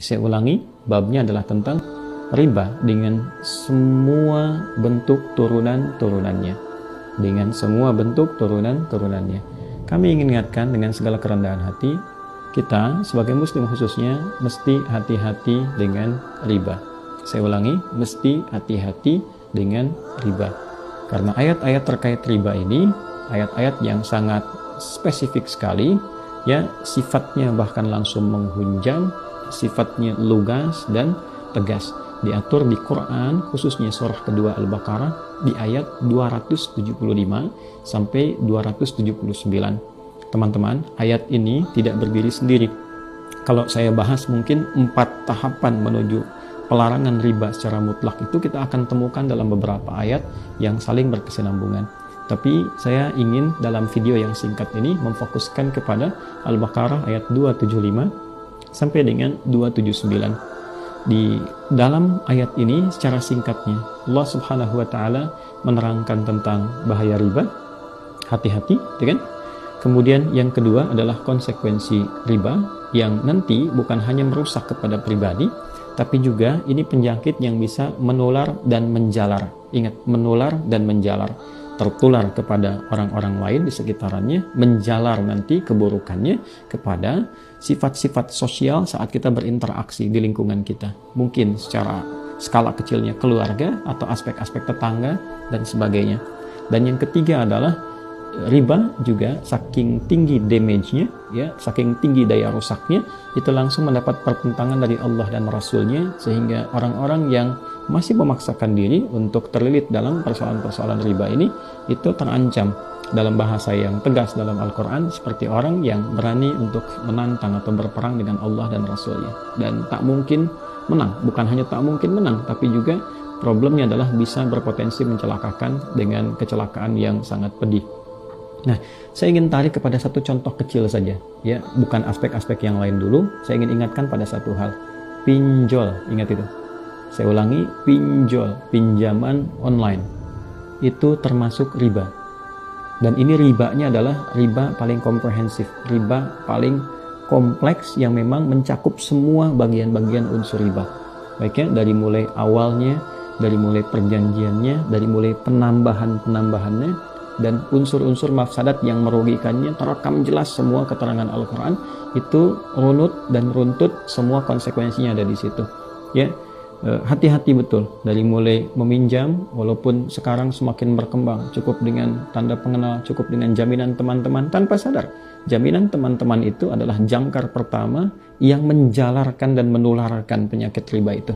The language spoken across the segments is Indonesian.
Saya ulangi, babnya adalah tentang riba dengan semua bentuk turunan-turunannya. Dengan semua bentuk turunan-turunannya. Kami ingin ingatkan dengan segala kerendahan hati, kita sebagai muslim khususnya mesti hati-hati dengan riba. Saya ulangi, mesti hati-hati dengan riba. Karena ayat-ayat terkait riba ini, ayat-ayat yang sangat spesifik sekali, ya, sifatnya bahkan langsung menghunjam, sifatnya lugas dan tegas. Diatur di Quran, khususnya surah kedua Al-Baqarah di ayat 275 sampai 279. Teman-teman, ayat ini tidak berdiri sendiri. Kalau saya bahas mungkin 4 tahapan menuju pelarangan riba secara mutlak itu kita akan temukan dalam beberapa ayat yang saling berkesinambungan. Tapi saya ingin dalam video yang singkat ini memfokuskan kepada Al-Baqarah ayat 275 sampai dengan 279. Di dalam ayat ini secara singkatnya Allah Subhanahu wa taala menerangkan tentang bahaya riba, hati-hati, ya kan? Kemudian yang kedua adalah konsekuensi riba yang nanti bukan hanya merusak kepada pribadi, tapi juga ini penyakit yang bisa menular dan menjalar. Ingat, menular dan menjalar. Tertular kepada orang-orang lain di sekitarnya, menjalar nanti keburukannya kepada sifat-sifat sosial saat kita berinteraksi di lingkungan kita. Mungkin secara skala kecilnya keluarga atau aspek-aspek tetangga dan sebagainya. Dan yang ketiga adalah riba juga saking tinggi damage-nya, ya, saking tinggi daya rusaknya, itu langsung mendapat pertentangan dari Allah dan Rasul-Nya, sehingga orang-orang yang masih memaksakan diri untuk terlilit dalam persoalan-persoalan riba ini, itu terancam. Dalam bahasa yang tegas dalam Al-Quran, seperti orang yang berani untuk menantang atau berperang dengan Allah dan Rasul-Nya. Dan tak mungkin menang, bukan hanya tak mungkin menang, tapi juga problemnya adalah bisa berpotensi mencelakakan dengan kecelakaan yang sangat pedih. Nah, saya ingin tarik kepada satu contoh kecil saja, ya, bukan aspek-aspek yang lain dulu. Saya ingin ingatkan pada satu hal, pinjol, ingat itu. Saya ulangi, pinjol, pinjaman online, itu termasuk riba. Dan ini ribanya adalah riba paling komprehensif, riba paling kompleks yang memang mencakup semua bagian-bagian unsur riba. Baiknya dari mulai awalnya, dari mulai perjanjiannya, dari mulai penambahannya, dan unsur-unsur mafsadat yang merugikannya terekam jelas semua keterangan Al-Quran, itu runut dan runtut semua konsekuensinya ada di situ, ya. Hati-hati betul dari mulai meminjam, walaupun sekarang semakin berkembang, cukup dengan tanda pengenal, cukup dengan jaminan teman-teman, tanpa sadar jaminan teman-teman itu adalah jangkar pertama yang menjalarkan dan menularkan penyakit riba itu.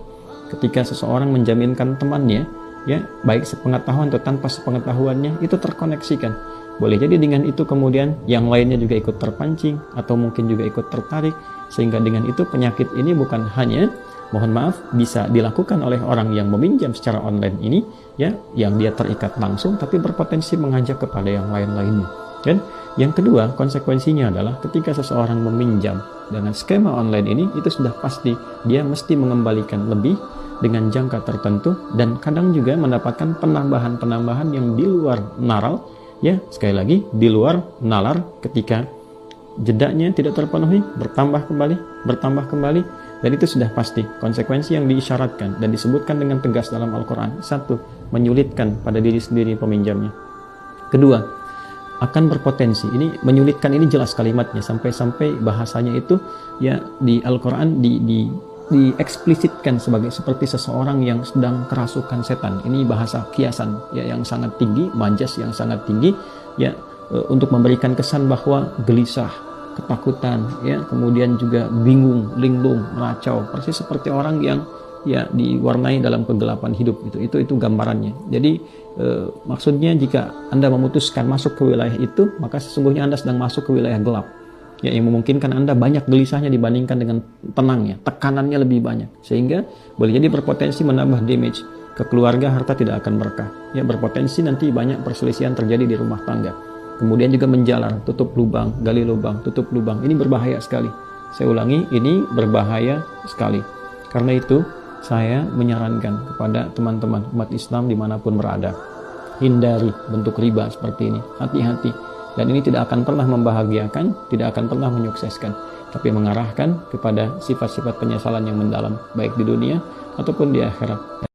Ketika seseorang menjaminkan temannya, ya, baik sepengetahuan atau tanpa sepengetahuannya, itu terkoneksikan. Boleh jadi dengan itu kemudian yang lainnya juga ikut terpancing atau mungkin juga ikut tertarik, sehingga dengan itu penyakit ini bukan hanya, mohon maaf, bisa dilakukan oleh orang yang meminjam secara online ini, ya, yang dia terikat langsung, tapi berpotensi mengajak kepada yang lain-lainnya. Dan yang kedua, konsekuensinya adalah ketika seseorang meminjam dengan skema online ini, itu sudah pasti dia mesti mengembalikan lebih dengan jangka tertentu, dan kadang juga mendapatkan penambahan-penambahan yang di luar nalar, ya, sekali lagi di luar nalar, ketika jedanya tidak terpenuhi, bertambah kembali, dan itu sudah pasti konsekuensi yang diisyaratkan dan disebutkan dengan tegas dalam Al-Quran. Satu, menyulitkan pada diri sendiri peminjamnya. Kedua, akan berpotensi, ini menyulitkan, ini jelas kalimatnya, sampai-sampai bahasanya itu, ya, di Al-Quran dieksplisitkan sebagai seperti seseorang yang sedang kerasukan setan. Ini bahasa kiasan, ya, yang sangat tinggi, majas yang sangat tinggi, ya, untuk memberikan kesan bahwa gelisah, ketakutan, ya, kemudian juga bingung, linglung, meracau, persis seperti orang yang, ya, diwarnai dalam kegelapan hidup. Itu gambarannya. Jadi maksudnya jika Anda memutuskan masuk ke wilayah itu, maka sesungguhnya Anda sedang masuk ke wilayah gelap, ya, yang memungkinkan Anda banyak gelisahnya dibandingkan dengan tenangnya, tekanannya lebih banyak, sehingga boleh jadi berpotensi menambah damage ke keluarga, harta tidak akan berkah, ya, berpotensi nanti banyak perselisihan terjadi di rumah tangga. Kemudian juga menjalar, tutup lubang, gali lubang, tutup lubang. Ini berbahaya sekali. Saya ulangi, ini berbahaya sekali. Karena itu, saya menyarankan kepada teman-teman umat Islam dimanapun berada, hindari bentuk riba seperti ini. Hati-hati Dan ini tidak akan pernah membahagiakan, tidak akan pernah menyukseskan, tapi mengarahkan kepada sifat-sifat penyesalan yang mendalam, baik di dunia ataupun di akhirat.